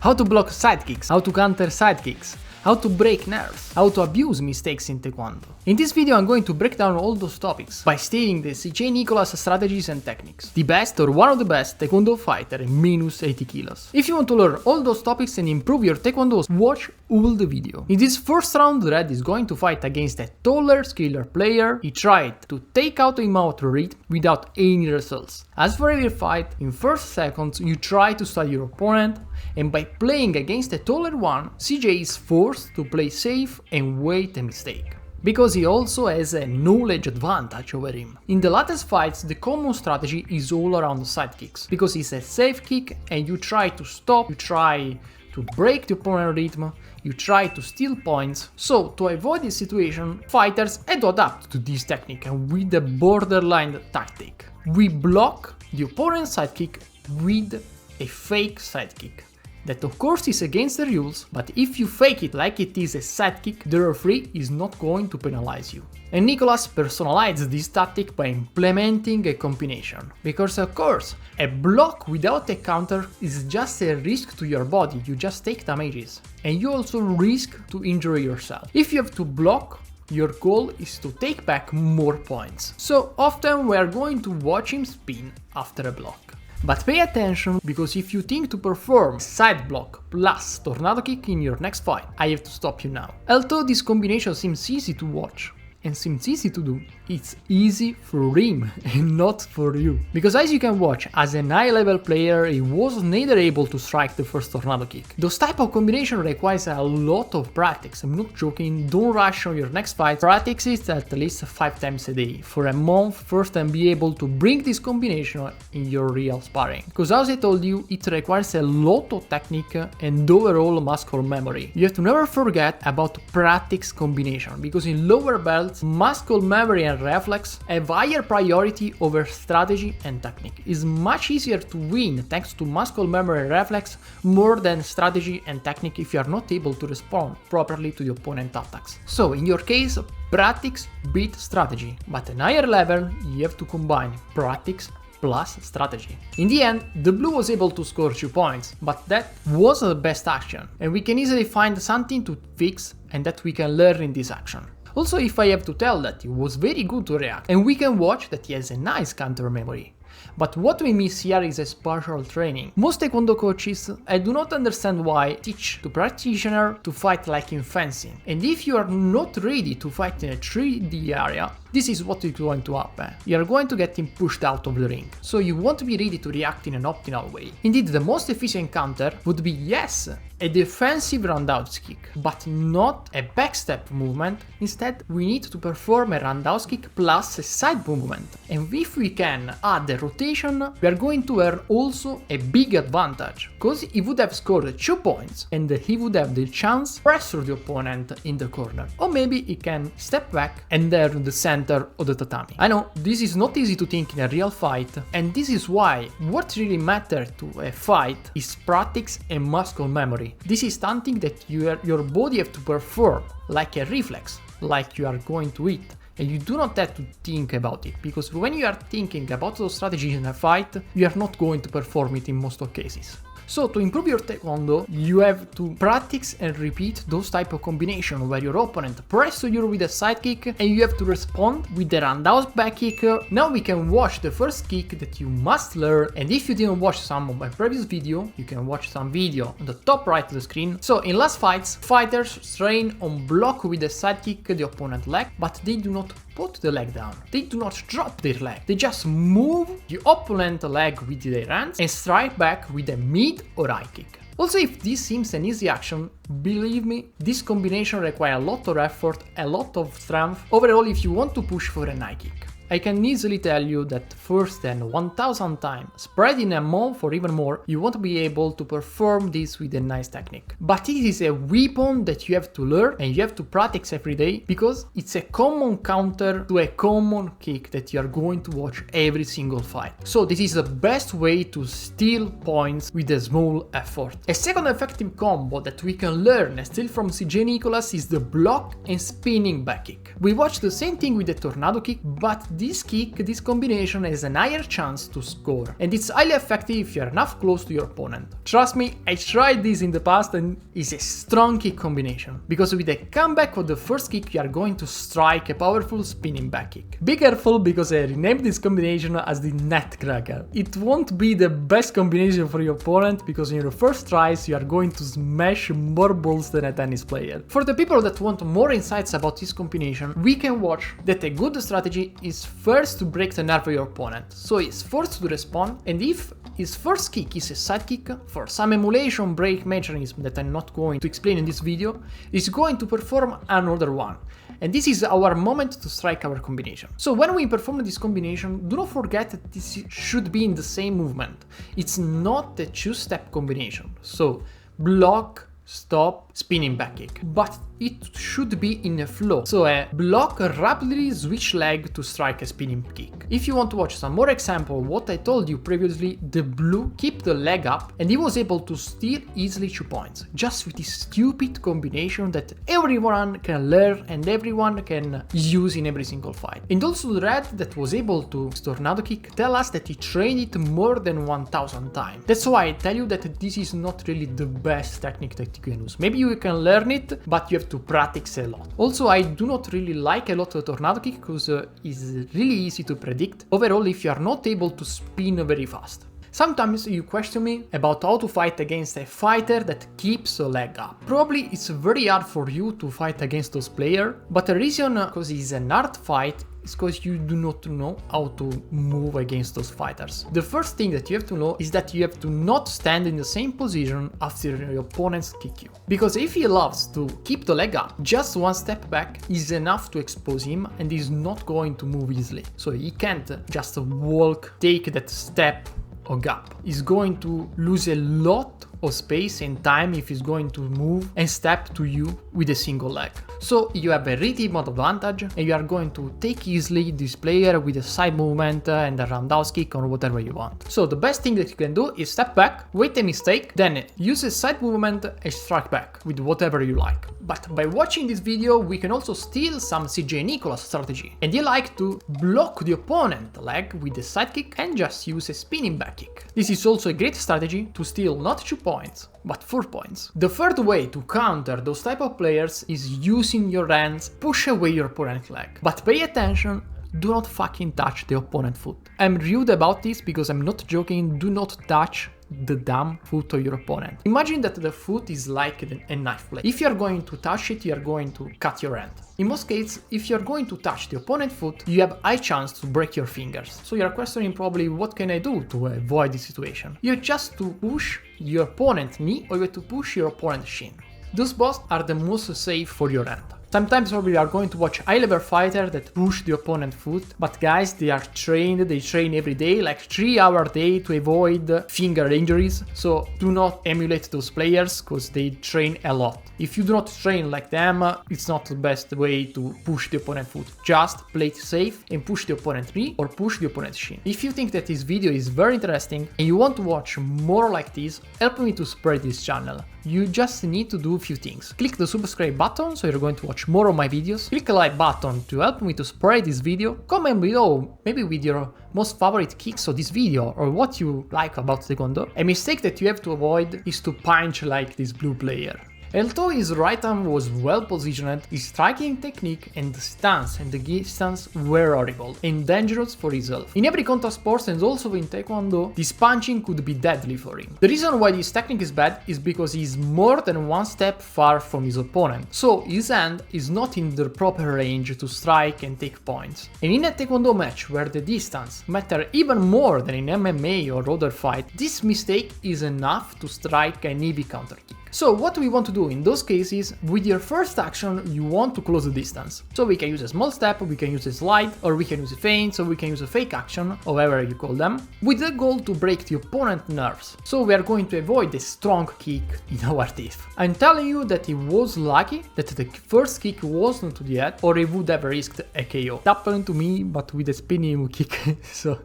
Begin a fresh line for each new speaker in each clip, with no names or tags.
How to block sidekicks, how to counter sidekicks, how to break nerves, how to abuse mistakes in Taekwondo. In this video I'm going to break down all those topics by stating the CJ Nicolas strategies and techniques. The best or one of the best Taekwondo fighter in minus 80 kilos. If you want to learn all those topics and improve your Taekwondo, watch all the video. In this first round, Red is going to fight against a taller, skiller player. He tried to take out him out rhythm without any results. As for every fight, in first seconds you try to study your opponent, and by playing against a taller one, CJ is forced to play safe and wait a mistake, because he also has a knowledge advantage over him. In the latest fights, the common strategy is all around sidekicks, because it's a safe kick and you try to stop, you try to break the opponent's rhythm, you try to steal points. So to avoid this situation, fighters had to adapt to this technique and with the borderline tactic. We block the opponent's sidekick with a fake sidekick. That of course is against the rules, but if you fake it like it is a sidekick, the referee is not going to penalize you. And Nicolas personalized this tactic by implementing a combination, because of course, a block without a counter is just a risk to your body, you just take damages, and you also risk to injure yourself. If you have to block, your goal is to take back more points. So often we are going to watch him spin after a block. But pay attention, because if you think to perform side block plus tornado kick in your next fight, I have to stop you now. Although this combination seems easy to watch and seems easy to do, it's easy for him and not for you. Because as you can watch, as an high level player, he was neither able to strike the first tornado kick. Those type of combination requires a lot of practice, I'm not joking, don't rush on your next fight, practice it at least 5 times a day, for a month first, and be able to bring this combination in your real sparring. Because as I told you, it requires a lot of technique and overall muscle memory. You have to never forget about practice combination, because in lower belts, muscle memory and reflex have higher priority over strategy and technique. It's much easier to win thanks to muscle memory and reflex more than strategy and technique if you are not able to respond properly to the opponent attacks. So in your case, practice beat strategy, but at a higher level you have to combine practice plus strategy. In the end, the blue was able to score 2 points, but that was the best action, and we can easily find something to fix and that we can learn in this action. Also, if I have to tell that he was very good to react, and we can watch that he has a nice counter memory. But what we miss here is a spatial training. Most Taekwondo coaches do not understand why teach to practitioner to fight like in fencing. And if you are not ready to fight in a 3D area, this is what is going to happen. You are going to get him pushed out of the ring. So you want to be ready to react in an optimal way. Indeed, the most efficient counter would be, yes, a defensive roundhouse kick, but not a backstep movement. Instead, we need to perform a roundhouse kick plus a side movement. And if we can add a rotation, we are going to earn also a big advantage, because he would have scored 2 points and he would have the chance to pressure the opponent in the corner. Or maybe he can step back and earn the center of the tatami. I know, this is not easy to think in a real fight, and this is why what really matters to a fight is practice and muscle memory. This is something that your body have to perform like a reflex, like you are going to eat. And you do not have to think about it, because when you are thinking about those strategies in a fight, you are not going to perform it in most of cases. So to improve your Taekwondo, you have to practice and repeat those type of combination where your opponent presses you with a side kick and you have to respond with the roundhouse back kick. Now we can watch the first kick that you must learn, and if you didn't watch some of my previous video, you can watch some video on the top right of the screen. So in last fights, fighters train on block with the side kick the opponent leg, but they do not put the leg down. They do not drop their leg. They just move the opponent leg with their hands and strike back with a mid or high kick. Also, if this seems an easy action, believe me, this combination requires a lot of effort, a lot of strength, overall if you want to push for a high kick. I can easily tell you that first than 1000 times, spread in a month or even more, you won't be able to perform this with a nice technique. But it is a weapon that you have to learn and you have to practice every day, because it's a common counter to a common kick that you are going to watch every single fight. So this is the best way to steal points with a small effort. A second effective combo that we can learn and steal from CJ Nicolas is the block and spinning back kick. We watched the same thing with the tornado kick, but this kick, this combination has a higher chance to score, and it's highly effective if you're enough close to your opponent. Trust me, I tried this in the past and it's a strong kick combination, because with a comeback of the first kick you are going to strike a powerful spinning back kick. Be careful, because I renamed this combination as the Netcracker. It won't be the best combination for your opponent, because in your first tries you are going to smash more balls than a tennis player. For the people that want more insights about this combination, we can watch that a good strategy is first to break the nerve of your opponent, so he's forced to respond, and if his first kick is a side kick, for some emulation break mechanism that I'm not going to explain in this video, he's going to perform another one. And this is our moment to strike our combination. So when we perform this combination, do not forget that this should be in the same movement. It's not a two-step combination. So block, stop, spinning back kick. But it should be in a flow. So a block, rapidly switch leg to strike a spinning kick. If you want to watch some more example of what I told you previously, the blue kept the leg up and he was able to steal easily 2 points, just with this stupid combination that everyone can learn and everyone can use in every single fight. And also the red that was able to tornado kick tell us that he trained it more than 1000 times. That's why I tell you that this is not really the best technique that you can use. Maybe you can learn it, but you have to practice a lot. Also, I do not really like a lot of tornado kick because it's really easy to predict overall if you are not able to spin very fast. Sometimes you question me about how to fight against a fighter that keeps a leg up. Probably it's very hard for you to fight against those players, but the reason because it's an hard fight is because you do not know how to move against those fighters. The first thing that you have to know is that you have to not stand in the same position after your opponents kick you. Because if he loves to keep the leg up, just one step back is enough to expose him and he's not going to move easily. So he can't just walk, take that step or gap. He's going to lose a lot of space and time if he's going to move and step to you with a single leg. So you have a rhythm advantage and you are going to take easily this player with a side movement and a roundhouse kick or whatever you want. So the best thing that you can do is step back, wait a mistake, then use a side movement and strike back with whatever you like. But by watching this video we can also steal some CJ Nicolas strategy, and you like to block the opponent leg with a side kick and just use a spinning back kick. This is also a great strategy to steal not 2 points, but 4 points. The third way to counter those type of players is using your hands, push away your opponent's leg. But pay attention, do not fucking touch the opponent's foot. I'm rude about this because I'm not joking, do not touch the damn foot of your opponent. Imagine that the foot is like a knife blade. If you are going to touch it, you are going to cut your hand. In most cases, if you are going to touch the opponent's foot, you have high chance to break your fingers. So you are questioning probably what can I do to avoid this situation. You have just to push your opponent's knee or you have to push your opponent's shin. Those both are the most safe for your hand. Sometimes probably you are going to watch high-level fighter that push the opponent's foot, but guys, they are trained, they train every day, like 3 hours a day to avoid finger injuries, so do not emulate those players, because they train a lot. If you do not train like them, it's not the best way to push the opponent's foot. Just play it safe and push the opponent's knee or push the opponent's shin. If you think that this video is very interesting and you want to watch more like this, help me to spread this channel. You just need to do a few things. Click the subscribe button so you're going to watch more of my videos. Click the like button to help me to spread this video. Comment below, maybe with your most favorite kicks of this video or what you like about Taekwondo. A mistake that you have to avoid is to punch like this blue player. Although his right arm was well positioned, his striking technique and the stance and the distance were horrible and dangerous for his health. In every contact sports and also in Taekwondo, this punching could be deadly for him. The reason why this technique is bad is because he is more than one step far from his opponent, so his hand is not in the proper range to strike and take points. And in a Taekwondo match where the distance matters even more than in MMA or other fight, this mistake is enough to strike an heavy counter kick. So what we want to do in those cases, with your first action you want to close the distance. So we can use a small step, we can use a slide, or we can use a feint, so we can use a fake action, however you call them, with the goal to break the opponent's nerves. So we are going to avoid the strong kick in our teeth. I'm telling you that he was lucky that the first kick wasn't to the head, or he would have risked a KO. It happened to me, but with a spinning kick, so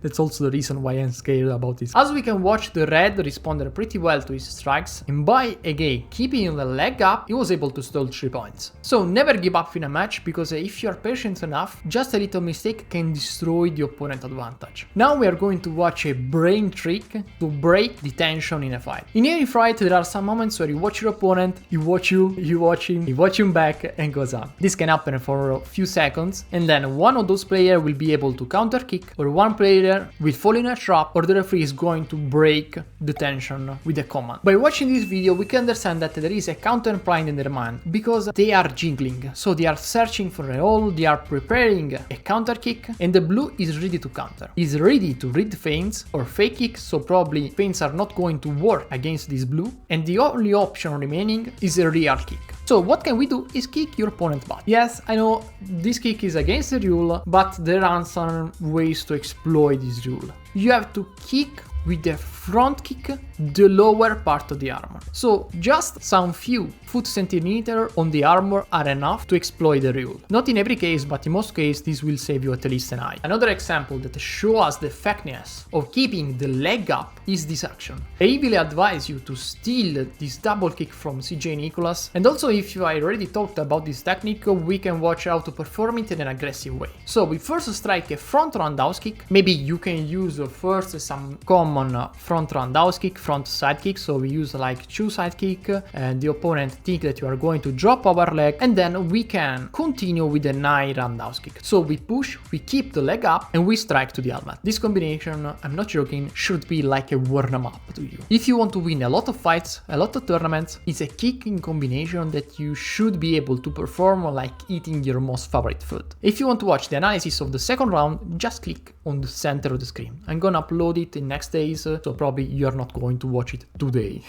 That's also the reason why I'm scared about this. As we can watch, the red responded pretty well to his strikes, and by again keeping the leg up, he was able to stall 3 points. So never give up in a match, because if you are patient enough, just a little mistake can destroy the opponent advantage. Now we are going to watch a brain trick to break the tension in a fight. In every fight there are some moments where you watch your opponent, you watch you, you watch him, you watch him back, and goes on. This can happen for a few seconds, and then one of those players will be able to counter kick, or one player will fall in a trap, or the referee is going to break the tension with a command. By watching this video we can understand that there is a counter plan in their mind, because they are jiggling, so they are searching for a hole, they are preparing a counter kick, and the blue is ready to counter. Is ready to read feints or fake kicks, so probably feints are not going to work against this blue, and the only option remaining is a real kick. So what can we do is kick your opponent's butt. Yes, I know this kick is against the rule, but there are some ways to exploit this rule. You have to kick with the front kick the lower part of the armor. So just some few foot centimeter on the armor are enough to exploit the rule. Not in every case, but in most cases this will save you at least an eye. Another example that shows us the effectiveness of keeping the leg up is this action. I heavily advise you to steal this double kick from CJ Nicolas, and also if I already talked about this technique, we can watch how to perform it in an aggressive way. So we first strike a front roundhouse kick. Maybe you can use first some common front roundhouse kick, front side kick, so we use like 2 side kick, and the opponent think that you are going to drop our leg, and then we can continue with a 9 roundhouse kick. So we push, we keep the leg up, and we strike to the helmet. This combination, I'm not joking, should be like a warm up to you. If you want to win a lot of fights, a lot of tournaments, it's a kicking combination that you should be able to perform like eating your most favorite food. If you want to watch the analysis of the second round, just click on the center of the screen. I'm gonna upload it in next days, so probably you're not going to watch it today.